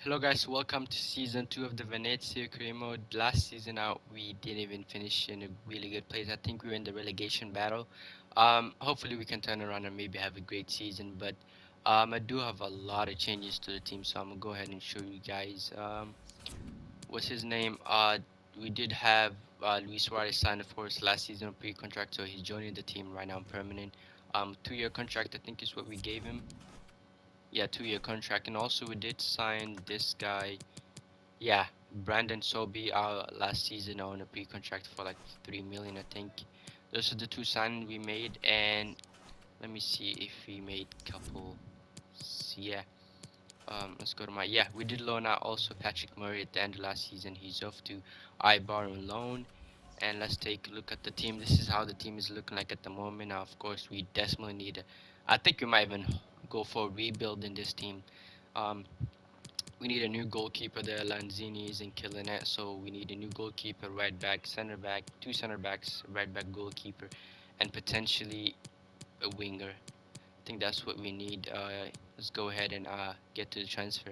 Hello guys, welcome to season 2 of the Venezia Career mode. Last season out, we didn't even finish in a really good place. I think we were in the relegation battle. Hopefully we can turn around and maybe have a great season. But I do have a lot of changes to the team, so I'm gonna go ahead and show you guys. What's his name? We did have Luis Suarez signed, of course, last season on pre-contract, so he's joining the team right now, permanent. 2-year contract, I think, is what we gave him. Yeah, 2-year contract, and also we did sign this guy. Yeah, Brandon Sobe last season on a pre-contract for like 3 million, I think. Those are the two signings we made, and let me see if we made couple. Yeah, let's go to my we did loan out also Patrick Murray at the end of last season. He's off to Ibar on loan, and let's take a look at the team. This is how the team is looking like at the moment. Now, of course, we desperately need. I think we might even go for a rebuild in this team. Um, we need a new goalkeeper there. Lanzini isn't killing it, so we need a new goalkeeper, right back, center back, two center backs, right back, goalkeeper, and potentially a winger. I think that's what we need. Let's go ahead and get to the transfer.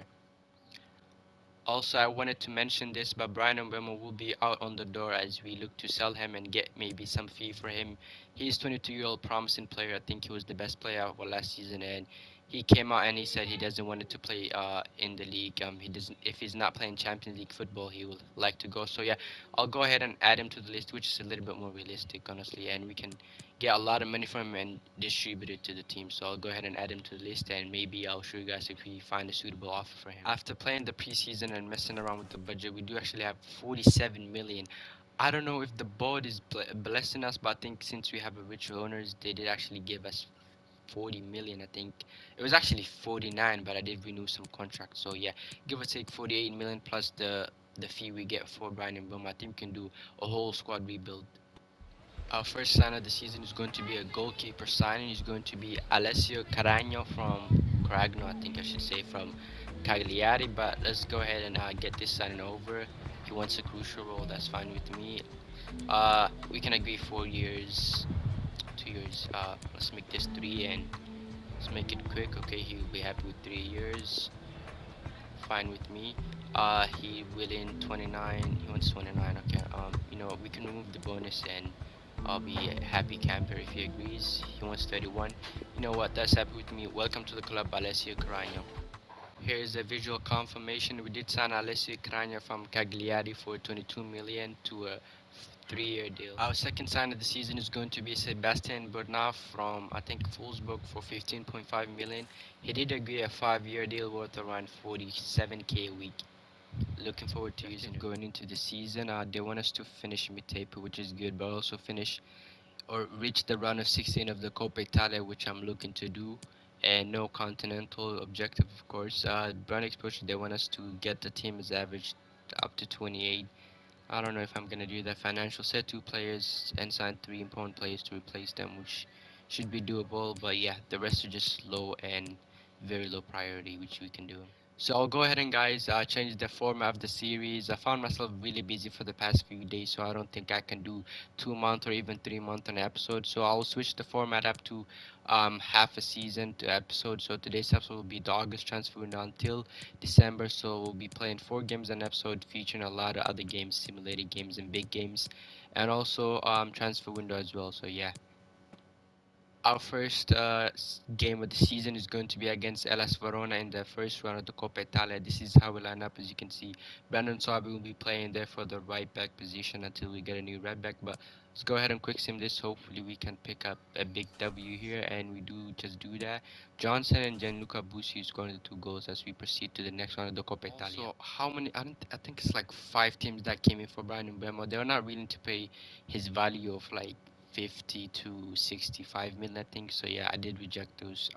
Also, I wanted to mention this, but Brian Mbemo will be out on the door as we look to sell him and get maybe some fee for him. He's 22-year-old promising player. I think he was the best player of last season, and he came out and he said he doesn't want to play in the league. He doesn't. If he's not playing Champions League football, he will like to go. So yeah, I'll go ahead and add him to the list, which is a little bit more realistic, honestly, and we can get a lot of money from him and distribute it to the team. So I'll go ahead and add him to the list, and maybe I'll show you guys if we find a suitable offer for him. After playing the preseason and messing around with the budget, we do actually have 47 million. I don't know if the board is blessing us, but I think since we have a rich owners, they did actually give us 40 million. I think it was actually 49, but I did renew some contracts. So yeah, give or take 48 million plus the fee we get for Brian and Boom. I think we can do a whole squad rebuild. Our first sign of the season is going to be a goalkeeper signing. He's going to be Alessio Caragno from Caragno, I think I should say, from Cagliari. But let's go ahead and get this signing over. He wants a crucial role. That's fine with me. We can agree 4 years, 2 years. Let's make this three and let's make it quick. Okay, he will be happy with 3 years. Fine with me. He willing 29. He wants 29. Okay. We can remove the bonus and I'll be a happy camper if he agrees. He wants 31. You know what? That's happy with me. Welcome to the club, Alessio Caragno. Here's a visual confirmation. We did sign Alessio Caragno from Cagliari for 22 million to a 3-year deal. Our second sign of the season is going to be Sebastian Bernard from I think Wolfsburg for 15.5 million. He did agree a 5-year deal worth around 47k a week. Looking forward to using it going into the season. They want us to finish mid-table, which is good, but also finish or reach the run of 16 of the Coppa Italia, which I'm looking to do, and no continental objective, of course. Brand exposure, they want us to get the team's average up to 28. I don't know if I'm gonna do that. Financial set 2 players and sign 3 important players to replace them, which should be doable. But yeah, the rest are just low and very low priority, which we can do. So I'll go ahead and guys change the format of the series. I found myself really busy for the past few days, so I don't think I can do 2 month or even 3 month on episode. So I'll switch the format up to half a season to episode. So today's episode will be the August transfer window until December. So we'll be playing 4 games an episode, featuring a lot of other games, simulated games and big games, and also transfer window as well. So yeah. Our first game of the season is going to be against Hellas Verona in the first round of the Coppa Italia. This is how we line up. As you can see, Brandon Sabi will be playing there for the right back position until we get a new right back. But let's go ahead and quick sim this. Hopefully we can pick up a big W here, and we do that. Johnson and Gianluca Bussi is scoring the 2 goals as we proceed to the next round of the Coppa Italia. So how many? I think it's like 5 teams that came in for Brian Mbemo. They're not willing to pay his value of like 50 to 65 million, I think. So yeah, I did reject those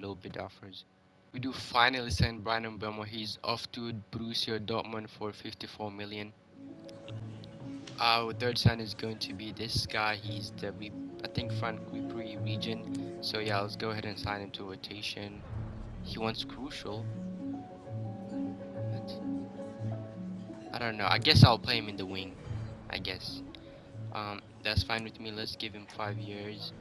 low bid offers. We do finally sign Brian Mbemo. He's off to Borussia Dortmund for 54 million. Our third sign is going to be this guy. He's I think Frank Ribery Regen. So yeah, let's go ahead and sign him to rotation. He wants crucial. But I don't know. I guess I'll play him in the wing. I guess. That's fine with me. Let's give him 5 years.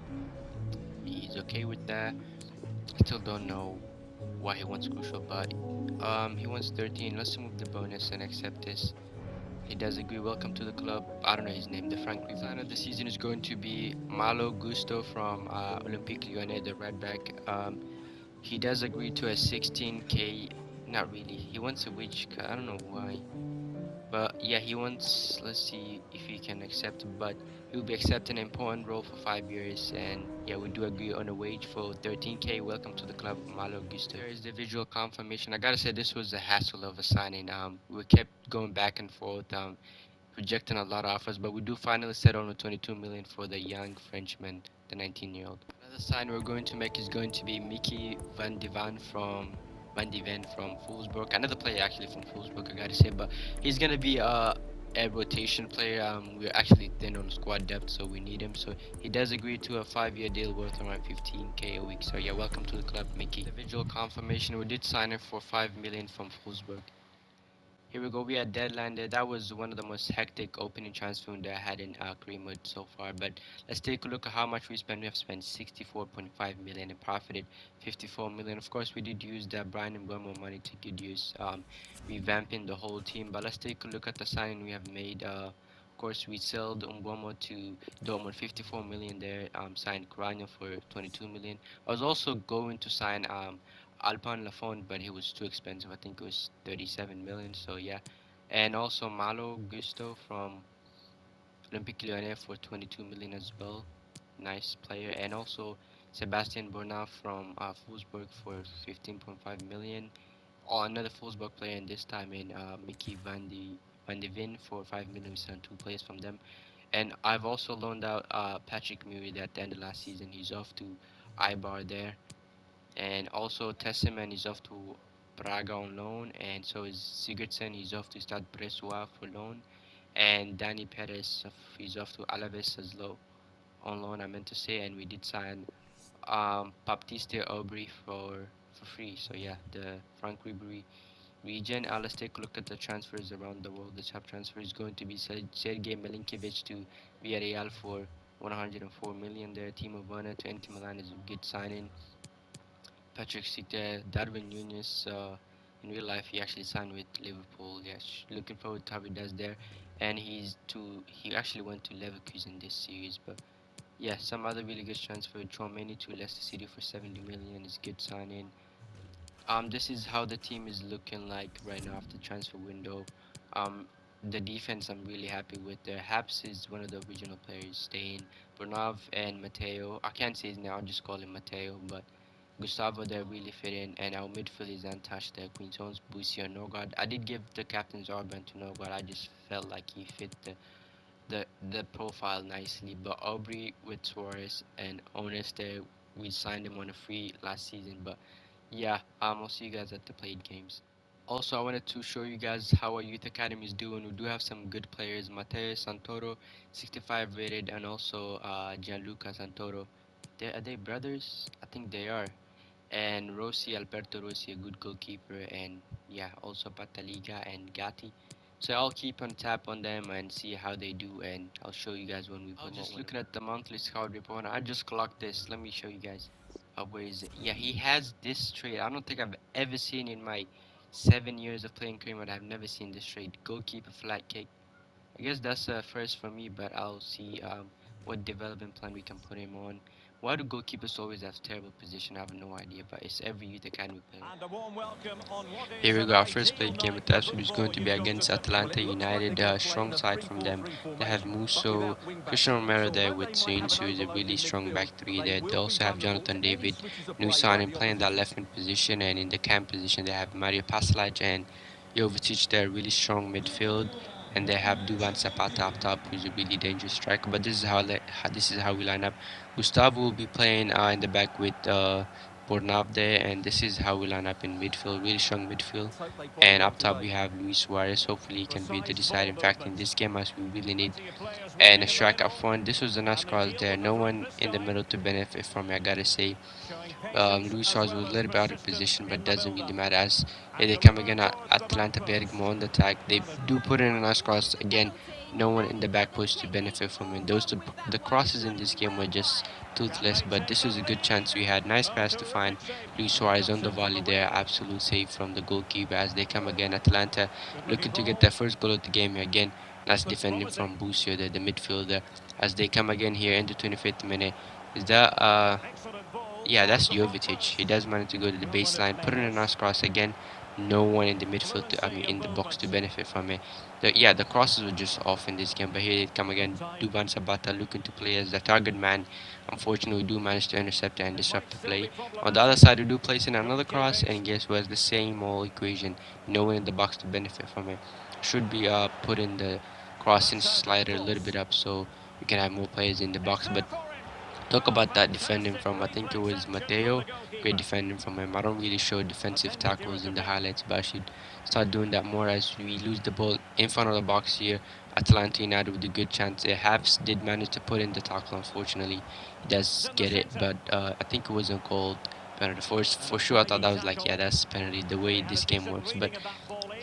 He's okay with that. I still don't know. why he wants crucial, but he wants 13. Let's remove the bonus and accept this. He does agree. Welcome to the club. I don't know his name. The Frank Ribery. Sign of the season is going to be Malo Gusto from Olympique Lyonnais, the right back. He does agree to a 16k. Not really. He wants a wage cut. I don't know why. But yeah, he wants. Let's see if he can accept. But he will be accepting an important role for 5 years. And yeah, we do agree on a wage for 13k. Welcome to the club, Malo Augusto. There is the visual confirmation. I gotta say this was a hassle of a signing. We kept going back and forth. Rejecting a lot of offers, but we do finally settle on 22 million for the young Frenchman, the 19-year-old. Another sign we're going to make is going to be Mickey Van de Ven from Fulsburg. Another player actually from Fulsburg, I gotta say, but he's gonna be a rotation player. We're actually thin on squad depth, so we need him. So he does agree to a 5-year deal worth around 15k a week. So yeah, welcome to the club, Mickey. The visual confirmation, we did sign him for 5 million from Fulsburg. Here we go. We had deadline there. That was one of the most hectic opening transfer window I had in career mode so far. But let's take a look at how much we spent. We have spent 64.5 million and profited 54 million. Of course, we did use that Brian and Mbeumo money to good use, revamping the whole team. But let's take a look at the signing we have made. Of course, we sold Mbeumo to Dortmund, 54 million there. Signed Carano for 22 million. I was also going to sign Alpan Lafont, but he was too expensive. I think it was 37 million. So yeah, and also Malo Gusto from Olympique Lyonnais for 22 million as well. Nice player, and also Sebastian Bernard from Wolfsburg for 15.5 million. Oh, another Wolfsburg player, and this time in Mickey Van de Ven for 5 million. We signed two players from them, and I've also loaned out Patrick Murray at the end of last season. He's off to Ibar there, and also Tesseman is off to Braga on loan, and so is Sigurdsson. He's off to Stade Bressois for loan, and Danny Perez is off to Alaves as low on loan. I meant to say, and we did sign Baptiste Aubry for free. So yeah, the Frank Ribery Regen. Let's take a look at the transfers around the world. The top transfer is going to be Sergei Milinkovic to Villarreal for 104 million there. Timo Werner to Inter Milan is a good signing. Patrick Schick, Darwin Nunes. In real life, he actually signed with Liverpool. Yes, looking forward to how he does there. And he actually went to Leverkusen this series. But yeah, some other really good transfer. Chouameni to Leicester City for 70 million is good signing. This is how the team is looking like right now after transfer window. Um, the defense I'm really happy with. The Habs is one of the original players staying. Bernard and Mateo. I can't say his name. I'll just call him Mateo, but Gustavo there really fit in, and our midfield is untouched there. Quintons, Busi, and Norgard. I did give the captain's armband to Norgard. I just felt like he fit the profile nicely. But Aubrey with Suarez and Ones there, we signed him on a free last season. But yeah, I'll see you guys at the played games. Also, I wanted to show you guys how our youth academy is doing. We do have some good players. Mateo Santoro, 65 rated, and also Gianluca Santoro. Are they brothers? I think they are. And Rossi, Alberto Rossi, a good goalkeeper, and yeah, also Pataliga and Gatti. So I'll keep on tap on them and see how they do, and I'll show you guys when we promote. I was just looking at the monthly scout report. I just clocked this. Let me show you guys. Where is it? Yeah, he has this trait. I don't think I've ever seen in my 7 years of playing cricket. I've never seen this trait. Goalkeeper flat kick. I guess that's a first for me, but I'll see what development plan we can put him on. Why do goalkeepers always have terrible position? I have no idea, but it's every youth academy player. Here we go. Our first play game with Absolute is going to be against Atlanta United. Strong side from them. They have Musso, Christian Romero there with Soyuncu, who is a really strong back three there. They also have Jonathan David, new signing playing that left mid position, and in the cam position they have Mario Paslic and Jovetic there, really strong midfield, and they have Duvan Zapata up top, who's a really dangerous striker. But this is how we line up. Gustavo will be playing in the back with Bornav there, and this is how we line up in midfield. Really strong midfield, and up top we have Luis Suarez. Hopefully, he can be the deciding factor in this game, as we really need. And a strike up front. This was a nice cross there. No one in the middle to benefit from it. I gotta say, Luis Suarez was a little bit out of position, but doesn't really matter as here they come again at Atlanta Bergamo on the attack. They do put in a nice cross again. no one in the back post to benefit from it. The crosses in this game were just toothless, but this was a good chance we had. Nice pass to find Luis Suarez on the volley there. Absolute save from the goalkeeper as they come again. Atalanta looking to get their first goal of the game here again. Nice defending from Busio, the midfielder, as they come again here in the 25th minute. Is that yeah, that's Jovetic. He does manage to go to the baseline, put in a nice cross again. No one in the midfield, I mean, in the box to benefit from it. Yeah, the crosses were just off in this game, but here they come again. Duban Sabata looking to play as the target man. Unfortunately, we do manage to intercept and disrupt the play. On the other side, we do place in another cross, and guess what? It's the same old equation. No one in the box to benefit from it. Should be put in the crossing slider a little bit up so we can have more players in the box, but talk about that defending from, I think it was Mateo. Great defending from him. I don't really show defensive tackles in the highlights, but I should start doing that more as we lose the ball in front of the box here. Atlanta United with a good chance. They have did manage to put in the tackle. Unfortunately, he does get it, but I think it wasn't called penalty. For sure, I thought that was like, yeah, that's penalty. The way this game works, but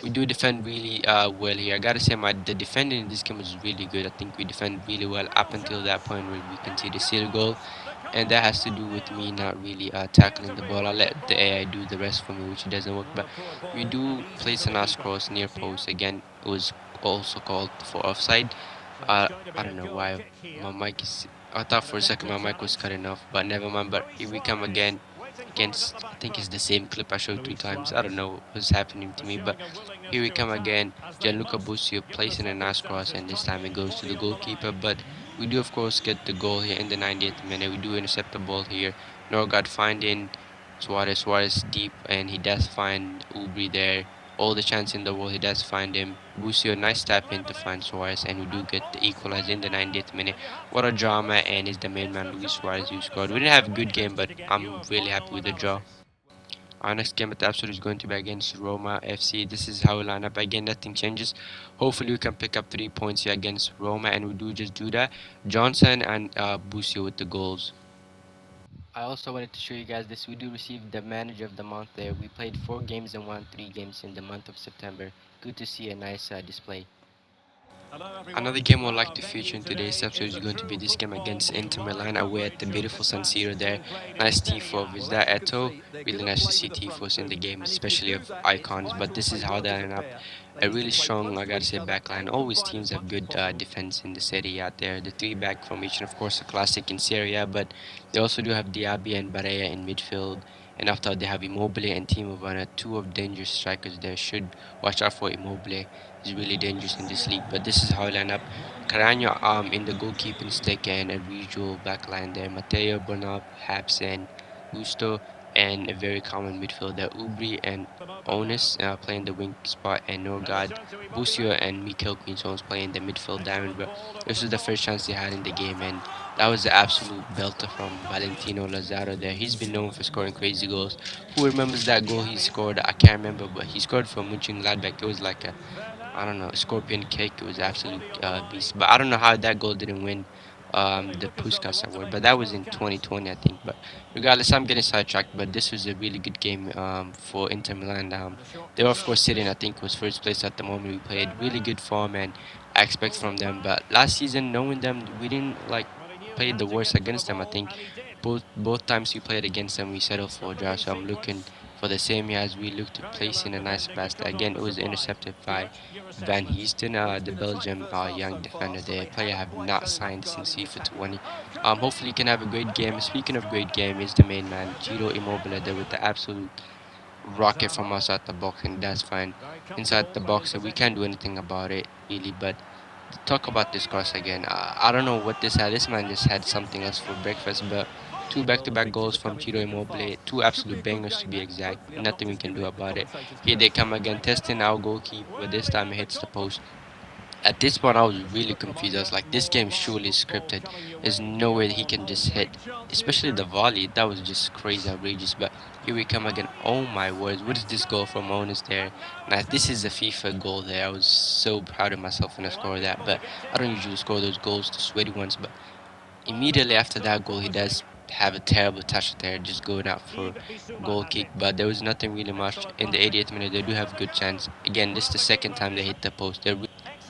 we do defend really well here. I gotta say, the defending in this game was really good. I think we defend really well up until that point where we conceded a silly goal, and that has to do with me not really tackling the ball. I let the AI do the rest for me, which doesn't work. But we do place a nice cross near post again. It was also called for offside. I don't know why my mic is. I thought for a second my mic was cutting off, but never mind. But here we come again against. I think it's the same clip I showed 2 times. I don't know what's happening to me, but here we come again. Gianluca Busio placing a nice cross, and this time it goes to the goalkeeper. But we do, of course, get the goal here in the 90th minute. We do intercept the ball here. Norgard finding Suarez. Suarez deep, and he does find Ubri there. All the chance in the world, he does find him. Busio, nice tap in to find Suarez, and we do get the equalizer in the 90th minute. What a drama, and is the main man Luis Suarez who scored. We didn't have a good game, but I'm really happy with the draw. Our next game at the Absolute is going to be against Roma FC. This is how we line up. Again, nothing changes. Hopefully, we can pick up 3 points here against Roma, and we do just do that. Johnson and Busio with the goals. I also wanted to show you guys this. We do receive the manager of the month there. We played 4 games and won 3 games in the month of September. Good to see a nice display. Another game I would like to feature in today's episode is going to be this game against Inter Milan away at the beautiful San Siro there. Nice tifo with that Eto. Really nice to see tifos in the game, especially of icons. But this is how they line up. A really strong, I gotta say, backline. Always teams have good defense in the Serie out there. The three back formation, of course, a classic in Serie A, but they also do have Diaby and Barea in midfield. And after that, they have Immobile and Timo Werner, two of dangerous strikers there. Should watch out for Immobile. He's really dangerous in this league. But this is how I line up. Carano in the goalkeeping stick and a visual backline there. Matteo, Bernard, Habsen, Gusto, and a very common midfielder Ubri and Onis playing the wing spot, and Norgard, Busio, and Mikel Quinzons playing the midfield diamond. But this was the first chance they had in the game, and that was the absolute belter from Valentino Lazaro there. He's been known for scoring crazy goals. Who remembers that goal he scored? I can't remember, but he scored for Mönchengladbach. It was like a, I don't know, scorpion kick. It was absolute beast. But I don't know how that goal didn't win the Puskas award. But that was in 2020, I think. But regardless, I'm getting sidetracked. But this was a really good game for Inter Milan. They were, of course, sitting, I think, was first place at the moment we played. Really good form, and I expect from them. But last season, knowing them, we didn't like play the worst against them. I think both times we played against them, we settled for a draw. So I'm looking for the same year as we look to place in a nice pass. Again, it was intercepted by Van Heesten, the Belgium young defender. The player have not signed since FIFA 20. Hopefully, he can have a great game. Speaking of great game, is the main man, Giro Immobile, there with the absolute rocket from outside the box, and that's fine. Inside the box, we can't do anything about it, really. But talk about this cross again. I don't know what this had. This man just had something else for breakfast, but two back-to-back goals from Ciro Immobile, two absolute bangers to be exact. Nothing we can do about it. Here they come again, testing our goalkeeper, but this time it hits the post. At this point, I was really confused. I was like, this game surely is scripted. There's no way that he can just hit, especially the volley. That was just crazy, outrageous. But here we come again. Oh my words, what is this goal from Onus there? Now, this is a FIFA goal there. I was so proud of myself when I scored that. But I don't usually score those goals, the sweaty ones. But immediately after that goal, he does have a terrible touch there, just going out for goal kick. But there was nothing really much in the 80th minute. They do have a good chance. Again, this is the second time they hit the post.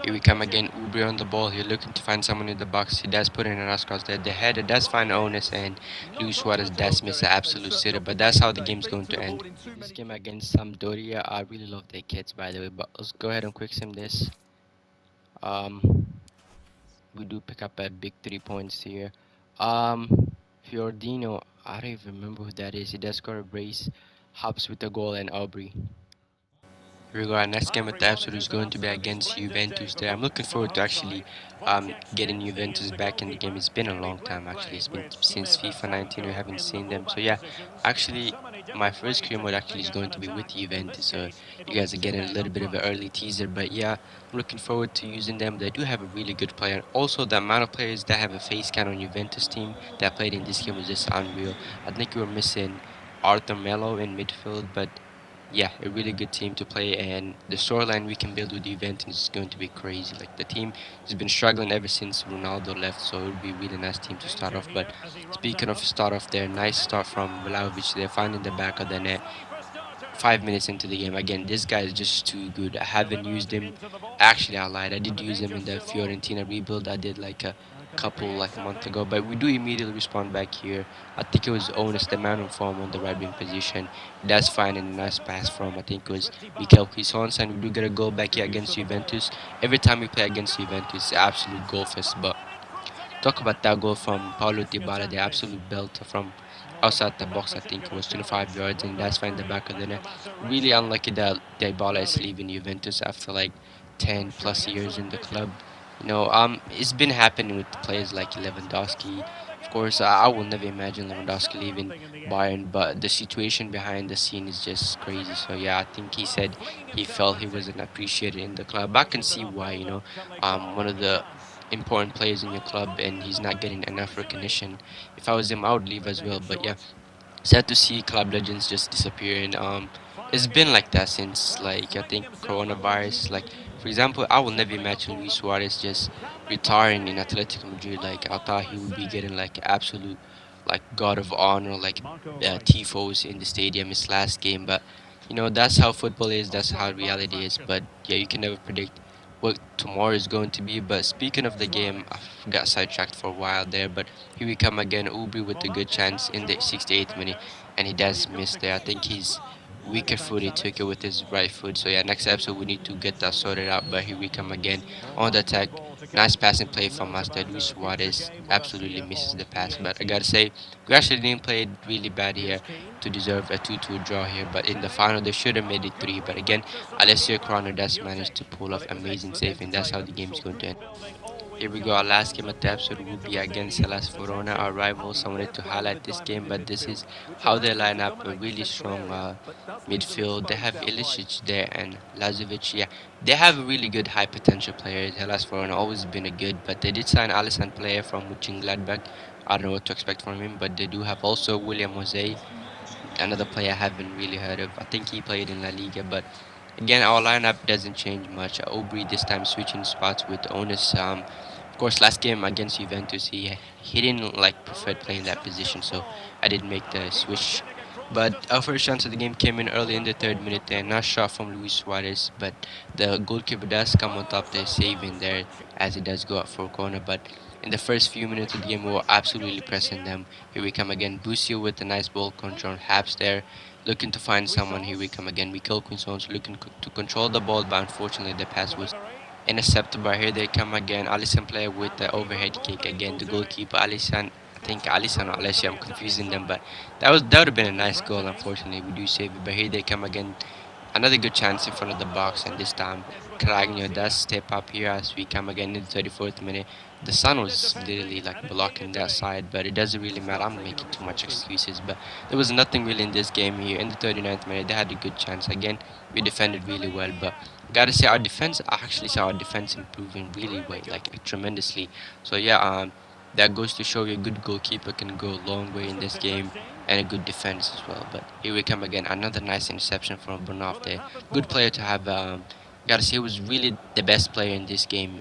Here we come again. Uber on the ball. He's looking to find someone in the box. He does put in a nice cross there. The header does find Onus, and Luis Suarez does miss an absolute sitter. But that's how the game's going to end. This game against Sampdoria, I really love their kits, by the way. But let's go ahead and quick sim this. Um, we do pick up a big 3 points here. Um, Fiordino, I don't even remember who that is. He does score a brace, hops with a goal, and Aubrey. Here we go. Our next game at the episode is going to be against Juventus. There, I'm looking forward to actually getting Juventus back in the game. It's been a long time actually. It's been since FIFA 19 we haven't seen them. So yeah, actually my first career mode actually is going to be with Juventus. So you guys are getting a little bit of an early teaser. But yeah, I'm looking forward to using them. They do have a really good player. Also, the amount of players that have a face count on Juventus team that played in this game was just unreal. I think we were missing Arthur Melo in midfield, but yeah, a really good team to play, and the storyline we can build with the event is going to be crazy. Like the team has been struggling ever since Ronaldo left, so it would be a really nice team to start off. But speaking of start off there, nice start from Vlahovic. They're finding the back of the net. 5 minutes into the game. Again, this guy is just too good. I haven't used him. Actually, I lied. I did use him in the Fiorentina rebuild. I did like a couple like a month ago. But we do immediately respond back here. I think it was Onus, the man on form on the right wing position. That's fine and a nice pass from I think it was Mikel Quisons, and we do get a goal back here against Juventus. Every time we play against Juventus, it's absolute goal fest. But talk about that goal from Paulo Dybala, the absolute belt from outside the box. I think it was 25 yards, and that's fine in the back of the net. Really unlucky that Dybala is leaving Juventus after like 10 plus years in the club. It's been happening with players like Lewandowski. Of course, I will never imagine Lewandowski leaving Bayern, but the situation behind the scene is just crazy. So yeah, I think he said he felt he wasn't appreciated in the club. I can see why. One of the important players in your club and he's not getting enough recognition. If I was him, I would leave as well. But yeah, sad to see club legends just disappearing. It's been like that since like I think coronavirus. Like for example, I will never imagine Luis Suarez just retiring in Atletico Madrid. Like I thought he would be getting like absolute like god of honor, like tifos in the stadium his last game. But that's how football is. That's how reality is. But yeah, you can never predict what tomorrow is going to be. But speaking of the game, I got sidetracked for a while there. But here we come again. Ubri with a good chance in the 68th minute, and he does miss there. I think he's weaker foot. He took it with his right foot. So yeah, next episode we need to get that sorted out. But here we come again on the attack. Nice passing play from us. That Luis Suarez absolutely misses the pass. But I gotta say, we actually didn't play it really bad here to deserve a 2-2 draw here. But in the final, they should have made it 3. But again, Alessio Crono does manage to pull off amazing save, and that's how the game's going to end. Here we go. Our last game at the episode will be against Hellas Verona, our rivals. I wanted to highlight this game, but this is how they line up. A really strong midfield. They have Ilicic there and Lazovic. Yeah, they have a really good high potential players. Hellas Verona always been a good, but they did sign Alisson player from Mönchengladbach. I don't know what to expect from him, but they do have also William Jose, another player I haven't really heard of. I think he played in La Liga, but again, our lineup doesn't change much. Aubrey this time switching spots with Onus. Of course, last game against Juventus, he didn't like preferred playing that position, so I didn't make the switch. But our first chance of the game came in early in the 3rd minute there. Nice shot from Luis Suarez, but the goalkeeper does come on top there, saving there as it does go up for a corner. But in the first few minutes of the game, we were absolutely pressing them. Here we come again. Busio with a nice ball control. Haps there, looking to find someone. Here we come again. Mikel Quinzons looking to control the ball, but unfortunately the pass was intercepted. But here they come again. Alisson player with the overhead kick again. The goalkeeper Alisson. I think Alisson or Alessio, I'm confusing them, but that would have been a nice goal. Unfortunately, we do save it. But here they come again. Another good chance in front of the box, and this time Cragno does step up here as we come again in the 34th minute. The sun was literally like blocking that side, but it doesn't really matter. I'm making too much excuses, but there was nothing really in this game here. In the 39th minute, they had a good chance. Again, we defended really well, but gotta say our defense, I actually saw our defense improving really well, like tremendously. So yeah, that goes to show you a good goalkeeper can go a long way in this game and a good defense as well. But here we come again, another nice interception from Bernard there. Good player to have. Gotta say, he was really the best player in this game.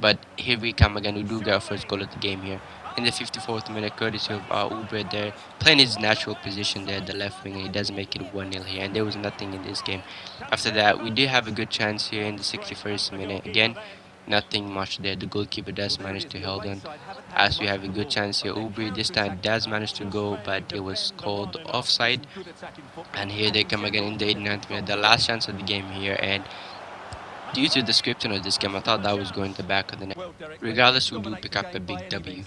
But here we come again. We do get our first goal of the game here in the 54th minute, courtesy of Ubre there, playing his natural position there, the left wing, and he doesn't make it 1-0 here. And there was nothing in this game. After that, we did have a good chance here in the 61st minute. Again, nothing much there. The goalkeeper does manage to hold on as we have a good chance here. Ubre this time does manage to go, but it was called offside. And here they come again in the 89th minute, the last chance of the game here. And due to the scripting of this game, I thought that was going to the back of the net. Regardless, we do pick up a big W.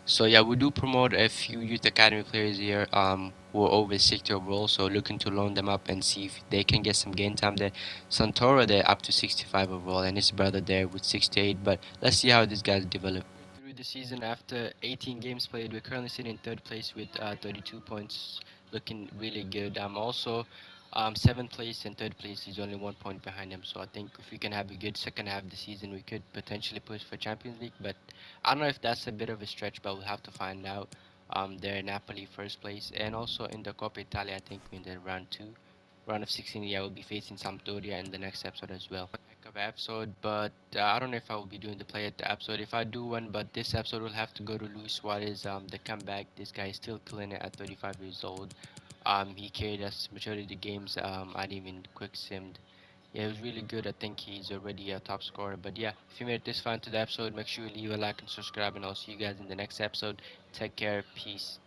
So yeah, we do promote a few youth academy players here who are over 60 overall. So looking to loan them up and see if they can get some game time there. Santoro there up to 65 overall, and his brother there with 68. But let's see how these guys develop. Through the season, after 18 games played, we're currently sitting in third place with 32 points, looking really good. Also, seventh place and third place is only 1 point behind them. So I think if we can have a good second half of the season, we could potentially push for Champions League. But I don't know if that's a bit of a stretch, but we'll have to find out. They're Napoli first place, and also in the Coppa Italia, I think we're in the round two, round of 16. Yeah, we'll be facing Sampdoria in the next episode as well. Heck of an episode, but I don't know if I will be doing the play at the episode. If I do one, but this episode will have to go to Luis Suarez. The comeback. This guy is still killing it at 35 years old. He carried us majority of the games. I didn't even quick simmed. Yeah, it was really good. I think he's already a top scorer. But yeah, if you made it this far into the episode, make sure you leave a like and subscribe, and I'll see you guys in the next episode. Take care. Peace.